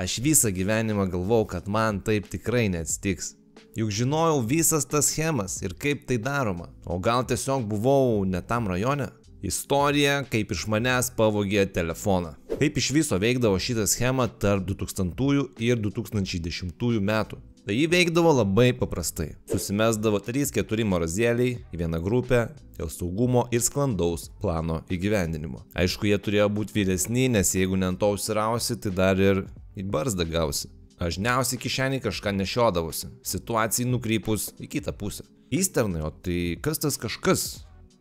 Aš visą gyvenimą galvojau, kad man taip tikrai neatsitiks. Juk žinojau visas tas schemas ir kaip tai daroma. O gal tiesiog buvau ne tam rajone? Istorija, kaip iš manęs pavogė telefoną. Kaip iš viso veikdavo šitą schemą tarp 2000 ir 2010 metų. Tai jį veikdavo labai paprastai. Susimesdavo 3-4 morazėliai į vieną grupę dėl saugumo ir sklandaus plano įgyvendinimo. Aišku, jie turėjo būti vyresni, nes jeigu ne ant to užsirausi, tai dar ir į barzdą gausi. Dažniausiai kišenį kažką nešiodavosi, situacijai nukrypus į kitą pusę. Įsternai, o tai kas tas kažkas?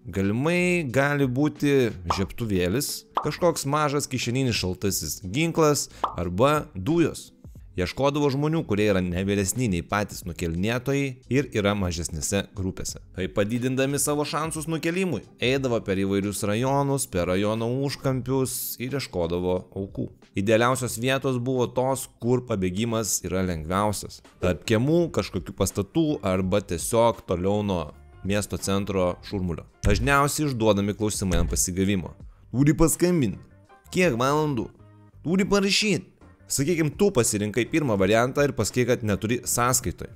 Galimai gali būti žiebtuvėlis, kažkoks mažas kišeninis šaltasis ginklas arba dujos. Ieškodavo žmonių, kurie yra ne vyresni nei patys nukelinėtojai ir yra mažesnėse grupėse. Tai padidindami savo šansus nukelimui, eidavo per įvairius rajonus, per rajono užkampius ir ieškodavo aukų. Idealiausios vietos buvo tos, kur pabėgimas yra lengviausias. Tarp kiemų, kažkokių pastatų arba tiesiog toliau nuo miesto centro šurmulio. Dažniausiai išduodami klausimai ant pasigavimo. Turi paskambinti. Kiek valandų? Turi parašyti. Sakykime, tu pasirinkai pirmą variantą ir pasakai, kad neturi sąskaitoj.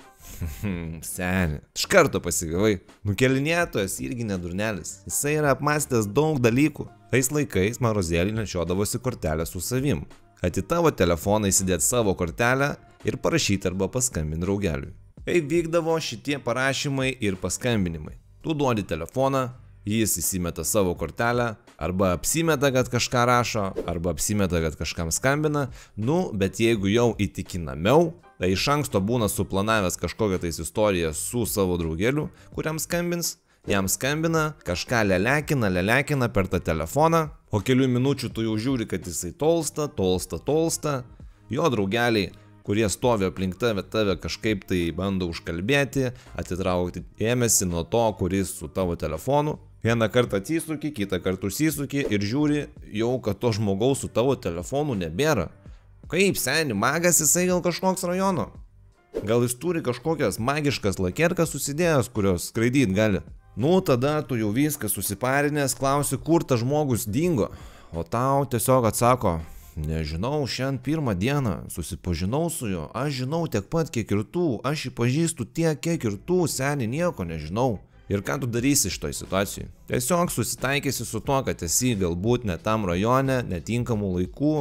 Seni, iš karto pasigavai. Nukelinėtojas irgi nedurnelis. Jisai yra apmąstęs daug dalykų. Tais laikais marozėlį nešiodavosi kortelę su savim. Kad į tavo telefoną įsidėt savo kortelę ir parašyti arba paskambinti draugeliui. Kaip vykdavo šitie parašymai ir paskambinimai. Tu duodi telefoną, jis įsimeta savo kortelę, arba apsimeta, kad kažką rašo, arba apsimeta, kad kažkam skambina, bet jeigu jau įtikinamiau, tai iš anksto būna suplanavęs kažkokią tais istoriją su savo draugeliu, kuriam skambins, jam skambina, kažką lelekina per tą telefoną, po kelių minučių tu jau žiūri, kad jisai tolsta, jo draugeliai, kurie stovi aplink tave kažkaip tai bando užkalbėti, atitraukti dėmesį nuo to, kuris su tavo telefonu. Vieną kartą atsisuki, kitą kartą užsisuki ir žiūri jau, kad to žmogaus su tavo telefonu nebėra. Kaip seni, magas jisai gal kažkoks rajono? Gal jis turi kažkokias magiškas lakerkas susidėjęs, kurios skraidyt gali? Tada tu jau viskas susiparinęs, klausi, kur tas žmogus dingo, o tau tiesiog atsako: nežinau, šiandien pirmą dieną susipažinau su juo, aš žinau tiek pat kiek ir tu, aš jį pažįstu tiek kiek ir tu, seni, nieko nežinau. Ir ką tu darysi šitoj situacijai? Tiesiog susitaikysi su tuo, kad esi galbūt ne tam rajone, netinkamų laikų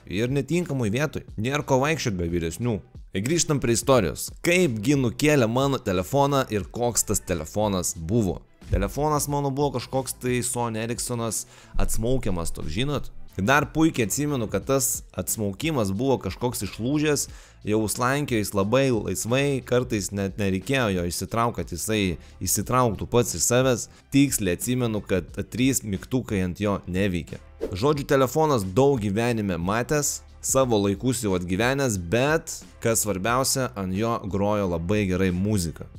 ir netinkamui vietoj. Nėra ko vaikščioti be vyresnių. Grįžtam prie istorijos. Kaipgi nukėlė mano telefoną ir koks tas telefonas buvo? Telefonas mano buvo kažkoks tai Sony Ericssonas atsmaukiamas toks, žinot? Dar puikiai atsimenu, kad tas atsmaukimas buvo kažkoks išlūžęs, jau slankiojo jis labai laisvai, kartais net nereikėjo jo įsitraukti, kad jisai įsitrauktų pats iš savęs. Tiksliai atsimenu, kad 3 mygtukai ant jo neveikia. Žodžiu, telefonas daug gyvenime matęs, savo laikus jau atgyvenęs, bet, kas svarbiausia, ant jo grojo labai gerai muzika.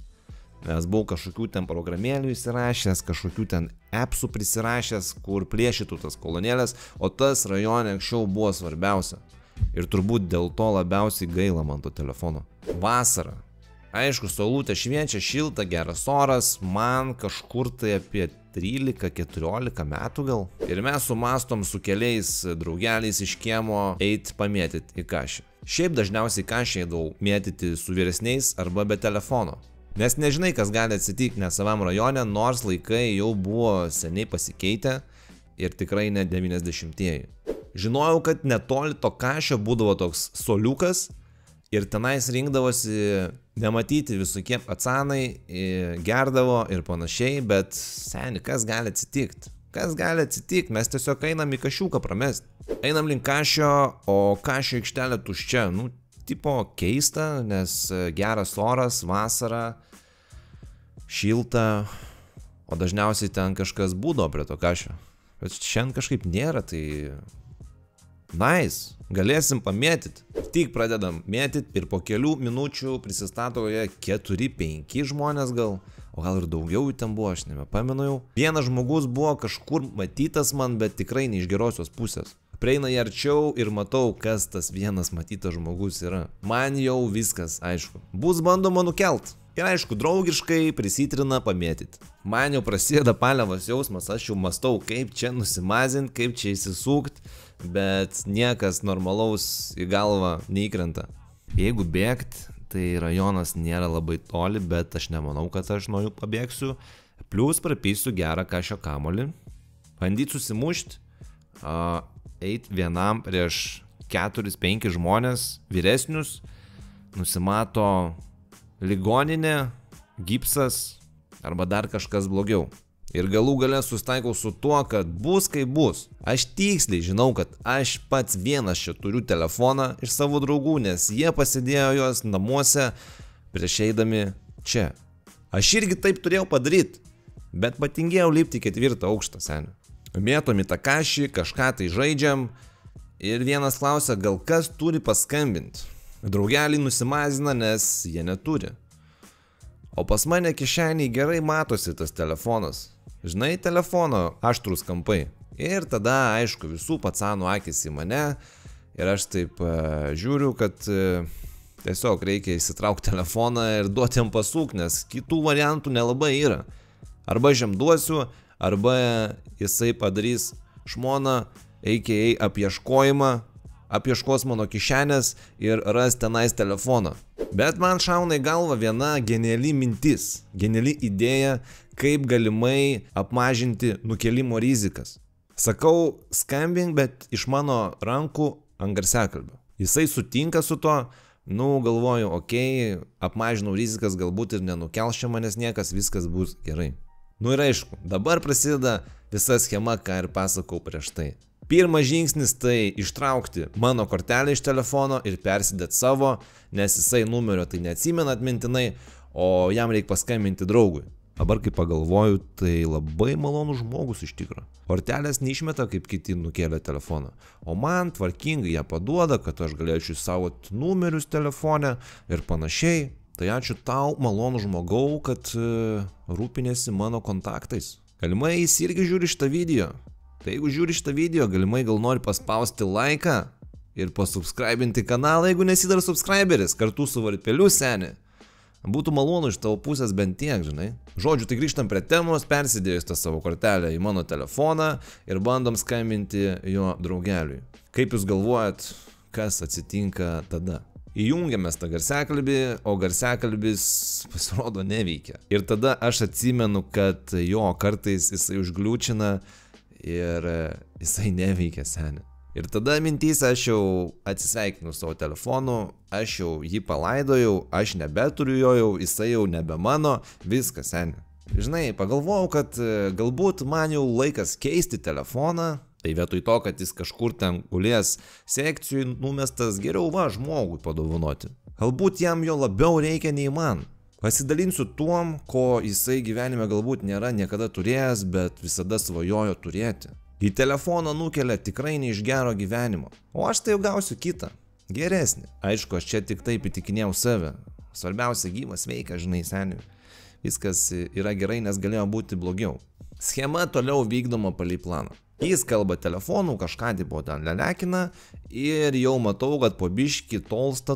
Nes buvau kažkokių ten programėlių įsirašęs, kažkokių ten appsų prisirašęs, kur plėšytų tas kolonėlės, o tas rajone anksčiau buvo svarbiausia. Ir turbūt dėl to labiausiai gaila man to telefono. Vasara. Aišku, saulutė šviečia, šilta, geras oras, man kažkur tai apie 13-14 metų gal. Ir mes sumastom su keliais draugeliais iš kiemo eit pamėtyti į kašį. Šiaip dažniausiai kašį eidavau mėtyti su vyresniais arba be telefono. Nes nežinai, kas gali atsitikti nesavam rajone, nors laikai jau buvo seniai pasikeitę ir tikrai ne 90-ieji. Žinojau, kad netoli to kašio būdavo toks soliukas ir tenais rinkdavosi nematyti visokie pacanai, gerdavo ir panašiai, bet seni, kas gali atsitikti? Kas gali atsitikti? Mes tiesiog einam į kašiuką pramesti. Einam link kašio, o kašio aikštelė tuščia. Tipo keista, nes geras oras, vasara, šilta, o dažniausiai ten kažkas būdavo prie to kašio. Bet šiandien kažkaip nėra, tai nice, galėsim pamėtyti. Tik pradedam mėtyti ir po kelių minučių prisistato 4-5 žmonės gal, o gal ir daugiau jų ten buvo, aš nebepamenu jau. Vienas žmogus buvo kažkur matytas man, bet tikrai ne iš gerosios pusės. Prieina jį arčiau ir matau, kas tas vienas matytas žmogus yra. Man jau viskas aišku. Bus bandoma nukelt. Ir aišku, draugiškai prisitrina pamėtyti. Man jau prasideda palievos jausmas, aš jau mastau, kaip čia nusimazint, kaip čia įsisukt, bet niekas normalaus į galvą neįkrenta. Jeigu bėgt, tai rajonas nėra labai toli, bet aš nemanau, kad aš nuo jų pabėgsiu. Plius prapysiu gerą kašio kamolį. Bandyt susimušt, eit vienam prieš 4-5 žmonės vyresnius, nusimato ligoninė, gipsas arba dar kažkas blogiau. Ir galų gale sustaikau su tuo, kad bus kaip bus. Aš tiksliai žinau, kad aš pats vienas čia turiu telefoną iš savo draugų, nes jie pasidėjo juos namuose prieš eidami čia. Aš irgi taip turėjau padaryti, bet patingėjau lipti 4 aukštą, seniai. Mėtom į tą kašį, kažką tai žaidžiam ir vienas klausia, gal kas turi paskambinti. Draugeliai nusimazina, nes jie neturi. O pas mane kišeniai gerai matosi tas telefonas. Žinai, telefono aštrus kampai. Ir tada, aišku, visų pacanų akis į mane. Ir aš taip žiūriu, kad tiesiog reikia įsitraukti telefoną ir duoti jam pasuk, nes kitų variantų nelabai yra. Arba žemduosiu, arba jisai padarys žmoną, a.k.a. apieškojimą, apieškos mano kišenės ir ras tenais telefoną. Bet man šauna į galvą viena geniali mintis, geniali idėja, kaip galimai apmažinti nukelimo rizikas. Sakau, skambink, bet iš mano rankų ant garsiakalbio. Jisai sutinka su to, galvoju, okei, apmažinau rizikas, galbūt ir nenukelš čia manęs niekas, viskas bus gerai. Ir aišku, dabar prasideda visa schema, ką ir pasakau prieš tai. Pirmas žingsnis tai ištraukti mano kortelę iš telefono ir persidėti savo, nes jisai numerio tai neatsimena atmintinai, o jam reikia paskambinti draugui. Dabar kai pagalvoju, tai labai malonus žmogus iš tikro. Kortelės neišmeta kaip kiti nukėlė telefoną, o man tvarkingai ją paduoda, kad aš galėčiau saugoti numerius telefone ir panašiai. Tai ačiū tau, malonų žmogau, kad rūpinėsi mano kontaktais. Galimai jis irgi žiūri šitą video. Tai jeigu žiūri šitą video, galimai gal nori paspausti laiką ir pasubscribinti kanalą, jeigu nesi dar subscriberis, kartu su varpeliu, seni. Būtų malonu iš tavo pusės bent tiek, žinai. Žodžiu, tai grįžtam prie temos, persidėjus tą savo kortelę į mano telefoną ir bandom skambinti jo draugeliui. Kaip jūs galvojat, kas atsitinka tada? Įjungiamės tą garsiakalbį, o garsiakalbis pasirodo neveikia. Ir tada aš atsimenu, kad jo kartais jisai užgliūčina ir jisai neveikia, seni. Ir tada mintyse aš jau atsisveikinu savo telefonu, aš jau jį palaidojau, aš nebeturiu jo jau, jisai jau nebe mano, viskas, seni. Žinai, pagalvojau, kad galbūt man jau laikas keisti telefoną, tai vietoj to, kad jis kažkur ten gulės sekcijui numestas, geriau žmogui padovanoti. Galbūt jam jo labiau reikia nei man. Pasidalinsiu tuom, ko jisai gyvenime galbūt nėra niekada turėjęs, bet visada svajojo turėti. Į telefoną nukelia tikrai ne iš gero gyvenimo. O aš tai jau gausiu kitą, geresnį. Aišku, aš čia tik taip įtikinėjau save. Svarbiausia, gyvas veikia, žinai, seniui. Viskas yra gerai, nes galėjo būti blogiau. Schema toliau vykdoma palei planą. Jis kalba telefonu, kažką tipo ten lelekina ir jau matau, kad po biškį tolsta.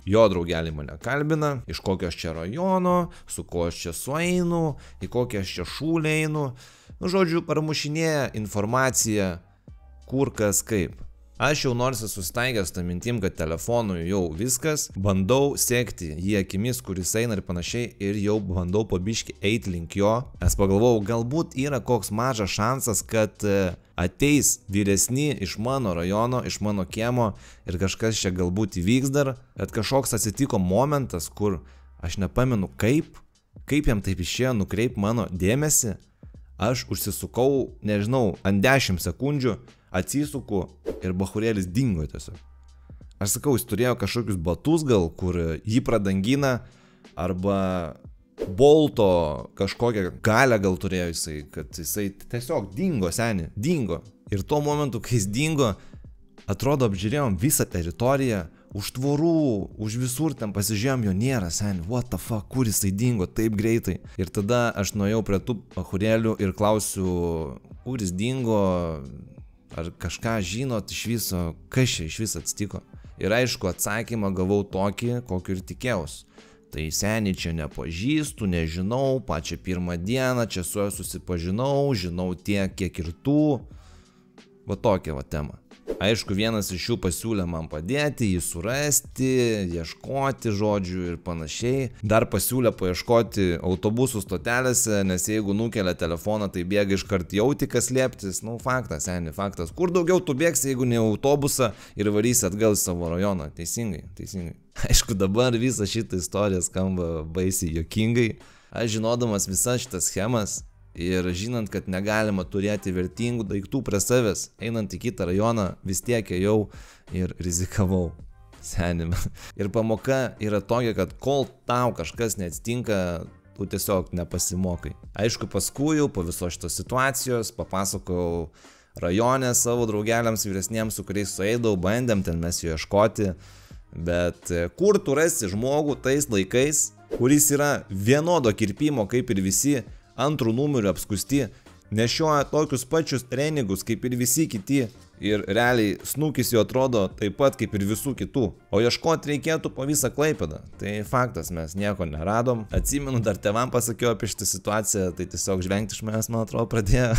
Jo draugelį mane kalbina, iš kokio aš čia rajono, su ko aš čia sueinu, į kokią aš čia šūlę einu. Žodžiu, paramušinėja informaciją, kur kas kaip. Aš jau nors esu susitaikęs tą mintim, kad telefonui jau viskas, bandau sekti jį akimis, kuris eina ir panašiai, ir jau bandau po biškį eiti link jo, nes pagalvojau, galbūt yra koks mažas šansas, kad ateis vyresni iš mano rajono, iš mano kiemo ir kažkas čia galbūt įvyks dar, bet kažkoks atsitiko momentas, kur aš nepamenu kaip jam taip išėjo nukreipti mano dėmesį, aš užsisukau, nežinau, ant 10 sekundžių, atsisuku ir bachurėlis dingo tiesiog. Aš sakau, jis turėjo kažkokius batus gal, kur jį pradangina, arba bolto kažkokią galę gal turėjo jisai, kad jisai tiesiog dingo, seni, dingo. Ir tuo momentu, kai jis dingo, atrodo apžiūrėjom visą teritoriją, už tvorų, už visur ten pasižiūrėjom, jo nėra, seni, what the fuck, kur jisai dingo taip greitai. Ir tada aš nuėjau prie tų bachurėlių ir klausiu, kur jis dingo. ar kažką žinot iš viso, kas čia iš viso atsitiko. Ir aišku, atsakymą gavau tokį, kokį ir tikėjausi. Tai seniai čia nepažįstu, nežinau, pačią pirmą dieną čia su juo susipažinau, žinau tiek, kiek ir tų. Va tokia va tema. Aišku, vienas iš jų pasiūlė man padėti, jį surasti, ieškoti žodžių ir panašiai. Dar pasiūlė paieškoti autobusų stotelėse, nes jeigu nukelia telefoną, tai bėga iškart jauti, kas slėptis. Nu, faktas, seni, faktas. Kur daugiau tu bėgsi, jeigu ne autobusą ir varysi atgal į savo rajoną? Teisingai, teisingai. Aišku, dabar visa šita istorija skamba baisiai juokingai. Aš žinodamas visas šitas schemas ir žinant, kad negalima turėti vertingų daiktų prie savęs, einant į kitą rajoną, vis tiek ėjau ir rizikavau. Senime. Ir pamoka yra tokia, kad kol tau kažkas neatsitinka, tu tiesiog nepasimokai. Aišku, paskui jau po visos šitos situacijos papasakojau rajone savo draugeliams vyresniems, su kuriais sueidau, bandėm ten mes jo ieškoti, bet kur tu rasi žmogų tais laikais, kuris yra vienodo kirpimo kaip ir visi, antrų numerių apskusti, nešioja tokius pačius treningus kaip ir visi kiti ir realiai snukis jo atrodo taip pat kaip ir visų kitų. O ieškoti reikėtų po visą Klaipėdą. Tai faktas, mes nieko neradom. Atsimenu, dar tėvam pasakiau apie šitą situaciją, tai tiesiog žvengti iš manęs, man atrodo, pradėjo.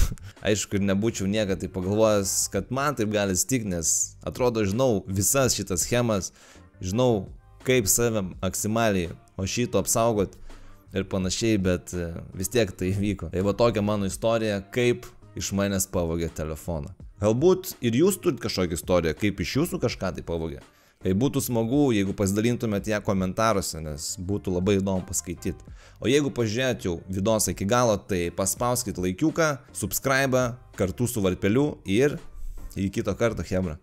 Aišku, ir nebūčiau niekada tai pagalvojęs, kad man taip gali stikti, nes atrodo, žinau visas šitas schemas, žinau kaip save maksimaliai o šito apsaugoti ir panašiai, bet vis tiek tai vyko. Tai va tokia mano istorija, kaip iš manęs pavogė telefoną. Galbūt ir jūs turit kažkokią istoriją, kaip iš jūsų kažką tai pavogė. Tai būtų smagu, jeigu pasidalintumėt ją komentaruose, nes būtų labai įdomu paskaityti. O jeigu pažiūrėt jau videos iki galo, tai paspauskit laikiuką, subscribe kartu su varpeliu ir iki kito karto, chebra.